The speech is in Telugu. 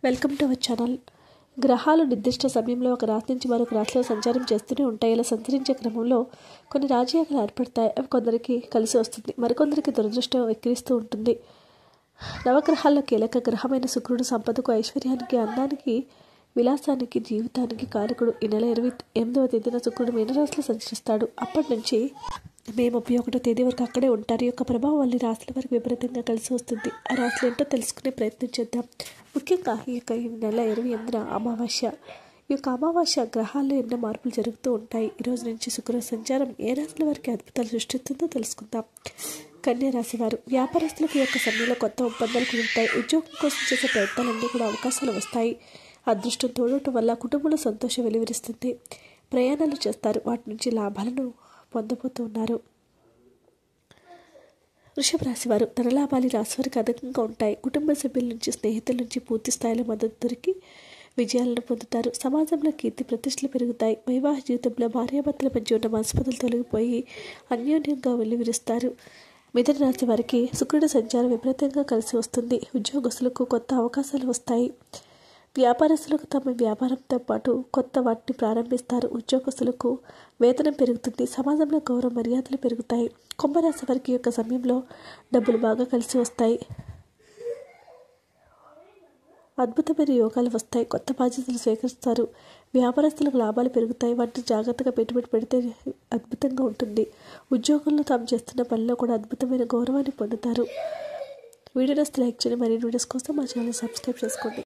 Welcome to our channel. గ్రహాలు నిర్దిష్ట సమయంలో ఒక రాశి నుంచి మరొక రాశిలో సంచారం చేస్తూనే ఉంటాయి. ఇలా సంచరించే క్రమంలో కొన్ని రాజయోగాలు ఏర్పడతాయి. అవి కొందరికి కలిసి వస్తుంది, మరికొందరికి దురదృష్టం వెక్కిరిస్తూ ఉంటుంది. నవగ్రహాల్లో కీలక గ్రహమైన శుక్రుడు సంపదకు, ఐశ్వర్యానికి, అందానికి, విలాసానికి, జీవితానికి కారకుడు. ఈ నెల 28వ తేదీన శుక్రుడు మీనరాశిలో సంచరిస్తాడు. అప్పటి నుంచి మే 31వ తేదీ వరకు అక్కడే ఉంటారు. ఈ యొక్క ప్రభావం వల్ల రాశుల వరకు విపరీతంగా కలిసి వస్తుంది. ఆ రాశులు ఏంటో తెలుసుకునే ప్రయత్నం చేద్దాం. ముఖ్యంగా ఈ నెల 28న అమావాస్య. ఈ యొక్క అమావాస్య గ్రహాల్లో ఎన్నో మార్పులు జరుగుతూ ఉంటాయి. ఈ రోజు నుంచి శుక్ర సంచారం ఏ రాశుల వారికి అద్భుతాలు సృష్టిస్తుందో తెలుసుకుందాం. కన్యా రాశి వారు. వ్యాపారస్తులకు ఈ యొక్క సమయంలో కొత్త ఒప్పందాలు కుదురుతాయి. ఉద్యోగం కోసం చేసే ప్రయత్నాలన్నీ కూడా అవకాశాలు వస్తాయి. అదృష్టం తోడటం వల్ల కుటుంబంలో సంతోషం వెలువరిస్తుంది. ప్రయాణాలు చేస్తారు, వాటి నుంచి లాభాలను పొందబోతున్నారు. వృషభ రాశి వారు. ధనలాభాలు రాశి వారికి అధికంగా ఉంటాయి. కుటుంబ సభ్యుల నుంచి, స్నేహితుల నుంచి పూర్తి స్థాయిలో మద్దతు దొరికి విజయాలను పొందుతారు. సమాజంలో కీర్తి ప్రతిష్టలు పెరుగుతాయి. వైవాహ జీవితంలో భార్యాభర్తల మధ్య ఉన్న మనస్పర్ధలు తొలగిపోయి అన్యోన్యంగా వెలువరిస్తారు. మిథున రాశి వారికి శుక్రుడి సంచారం విపరీతంగా కలిసి వస్తుంది. ఉద్యోగస్తులకు కొత్త అవకాశాలు వస్తాయి. వ్యాపారస్తులకు తమ వ్యాపారంతో పాటు కొత్త వాటిని ప్రారంభిస్తారు. ఉద్యోగస్తులకు వేతనం పెరుగుతుంది. సమాజంలో గౌరవ మర్యాదలు పెరుగుతాయి. కుంభరాశి వారికి యొక్క సమయంలో డబ్బులు బాగా కలిసి వస్తాయి. అద్భుతమైన యోగాలు వస్తాయి. కొత్త బాధ్యతలు స్వీకరిస్తారు. వ్యాపారస్తులకు లాభాలు పెరుగుతాయి. వాటిని జాగ్రత్తగా పెట్టుబడి పెడితే అద్భుతంగా ఉంటుంది. ఉద్యోగంలో తాము చేస్తున్న పనిలో కూడా అద్భుతమైన గౌరవాన్ని పొందుతారు. వీడియోస్ లైక్ చేయండి. మరిన్ని వీడియోస్ కోసం మా ఛానల్ సబ్స్క్రైబ్ చేసుకోండి.